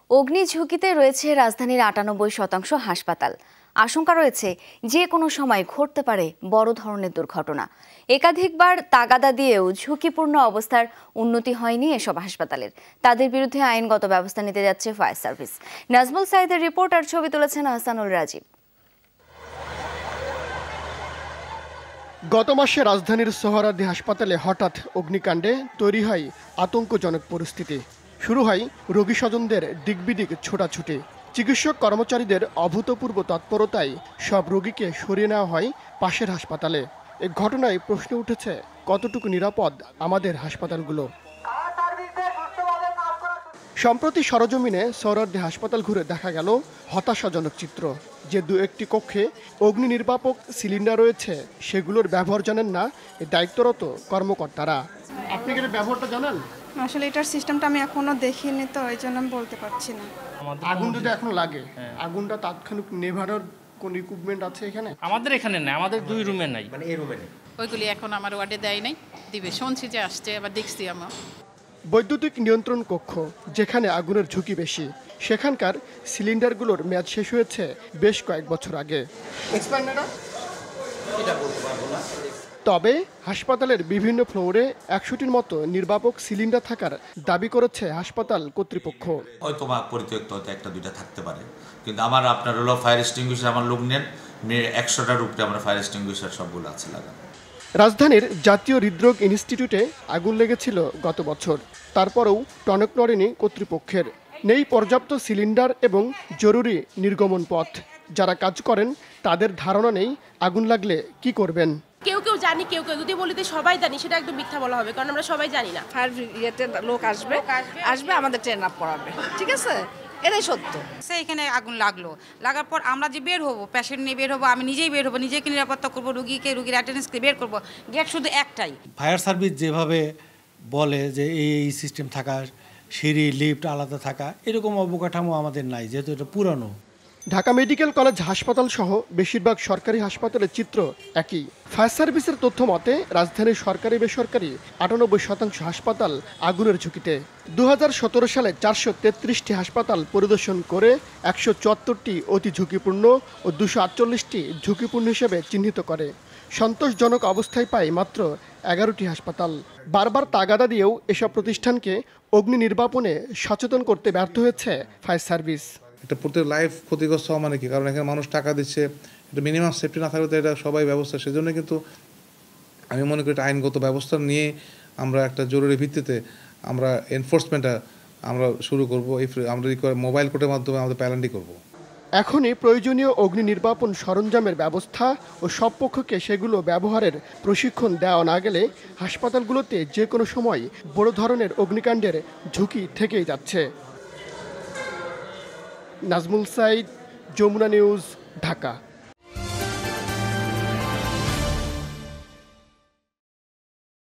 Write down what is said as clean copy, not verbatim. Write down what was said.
অগ্নিঝুঁকিতে রয়েছে রাজধানীর ৯৮% হাসপাতাল। আশঙ্কা রয়েছে যে কোনো সময় ঘটতে পারে বড় ধরনের দুর্ঘটনা। একাধিকবার তাগাদা দিয়েও ঝুঁকিপূর্ণ অবস্থার উন্নতি হয়নি এসব হাসপাতালের। তাদের বিরুদ্ধে আইনগত ব্যবস্থা নিতে যাচ্ছে ফায়ার সার্ভিস। নাজমুল সাইদের রিপোর্ট আর ছবি তুলেছেন হাসানুল রাজীব। গত মাসে রাজধানীর সোহরাওয়ার্দী হাসপাতালে হঠাৎ অগ্নিকাণ্ডে তৈরি হয় আতঙ্কজনক পরিস্থিতি। শুরু হয় রোগী স্বজনদের দিকবিদিক ছোটাছুটি। চিকিৎসক কর্মচারীদের অভূতপূর্ব তৎপরতায় সব রোগীকে সরিয়ে নেওয়া হয় পাশের হাসপাতালে। এ ঘটনায় প্রশ্ন উঠেছে, কতটুকু নিরাপদ আমাদের হাসপাতালগুলো। সম্প্রতি সরজমিনে সোহরাওয়ার্দী হাসপাতাল ঘুরে দেখা গেল হতাশাজনক চিত্র। যে দু একটি কক্ষে অগ্নি নির্বাপক সিলিন্ডার রয়েছে, সেগুলোর ব্যবহার জানেন না দায়িত্বরত কর্মকর্তারা। আপনি কি ব্যবহারটা জানেন? আসলে এটার সিস্টেমটা আমি এখনো দেখিনি, তো এই জন্য আমি বলতে পারছি না। আগুন যদি এখনো লাগে, আগুনটা তাৎক্ষণিক নেভানোর কোন ইকুইপমেন্ট আছে এখানে? আমাদের এখানে নাই, আমাদের 2 রুমে নাই, মানে এই রুমে নেই। ওইগুলি এখন আমার ওয়ার্ডে দেয় নাই, দিবে শুনছি যে আসছে, আবার দেখছি আমরা। বৈদ্যুতিক নিয়ন্ত্রণ কক্ষ যেখানে আগুনের ঝুঁকি বেশি, সেখানকার সিলিন্ডারগুলোর মেয়াদ শেষ হয়েছে বেশ কয়েক বছর আগে। তবে হাসপাতালের বিভিন্ন ফ্লোরে 100টির মতো নির্বাপক সিলিন্ডার থাকার দাবি করেছে হাসপাতাল কর্তৃপক্ষ। হয়তো বা পরিত্যক্ত হয়তো 1-2টা থাকতে পারে, কিন্তু আপনার হলো ফায়ার এক্সটিংগুইশার আমার লোক নেন 100টার উপরে আমরা ফায়ার এক্সটিংগুইশার সবগুলো আছে লাগানো। রাজধানীর জাতীয় হৃদরোগ ইনস্টিটিউটে আগুন লেগেছিল গত বছর। তারপরেও টনক নড়েনি কর্তৃপক্ষের। নেই পর্যাপ্ত সিলিন্ডার এবং জরুরি নির্গমন পথ। যারা কাজ করেন তাদের ধারণা নেই আগুন লাগলে কি করবেন। কেউ কেউ জানি, কেউ কেউ যদি বলি সবাই জানি, সেটা একদম মিথ্যা বলা হবে, কারণ আমরা সবাই জানি না। ফায়ার ইয়েতে লোক আসবে আমাদের ট্রেন আপ করাবে, ঠিক আছে, এটাই সত্য। এখানে আগুন লাগার পর আমরা যে বের হবো, পেশেন্ট নিয়ে বের হবো, আমি নিজেই বের হবো, নিজেকে নিরাপত্তা করবো, রুগীর অ্যাটেন্ডেন্সকে বের করবো। গেট শুধু একটাই। ফায়ার সার্ভিস যেভাবে বলে যে এই সিস্টেম থাকা, সিঁড়ি লিফট আলাদা থাকা, এরকম অবকাঠামো আমাদের নাই, যেহেতু এটা পুরানো। ঢাকা মেডিকেল কলেজ হাসপাতাল সহ বেশিরভাগ সরকারি হাসপাতালের চিত্র একই। ফায়ার সার্ভিসের তথ্য মতে রাজধানীর সরকারি বেসরকারি 98% হাসপাতাল আগুনের ঝুঁকিতে। 2017 সালে 433টি হাসপাতাল পরিদর্শন করে 174টি অতি ঝুঁকিপূর্ণ ও 248টি ঝুঁকিপূর্ণ হিসেবে চিহ্নিত করে। সন্তোষজনক অবস্থায় পায় মাত্র 11টি হাসপাতাল। বারবার তাগাদা দিয়েও এসব প্রতিষ্ঠানকে অগ্নি নির্বাপনে সচেতন করতে ব্যর্থ হয়েছে ফায়ার সার্ভিস। এটা প্রত্যেক লাইফ ক্ষতিগ্রস্ত হওয়া মানে কি? কারণ এখানে মানুষ টাকা দিচ্ছে, এটা মিনিমাম সেফটি না থাকলে তো এটা সবাই ব্যবস্থা। সেজন্য কিন্তু আমি মনে করি এটা আইনগত ব্যবস্থা নিয়ে আমরা একটা জরুরি ভিত্তিতে আমরা এনফোর্সমেন্টটা আমরা শুরু করবো। আমরা মোবাইল কোর্টের মাধ্যমে আমাদের প্যালেন্টি করব। এখনই প্রয়োজনীয় অগ্নি নির্বাপন সরঞ্জামের ব্যবস্থা ও সব পক্ষকে সেগুলো ব্যবহারের প্রশিক্ষণ দেওয়া না গেলে হাসপাতালগুলোতে যে কোনো সময় বড় ধরনের অগ্নিকাণ্ডের ঝুঁকি থেকেই যাচ্ছে। নাজমুল সাইদ, যমুনা নিউজ, ঢাকা।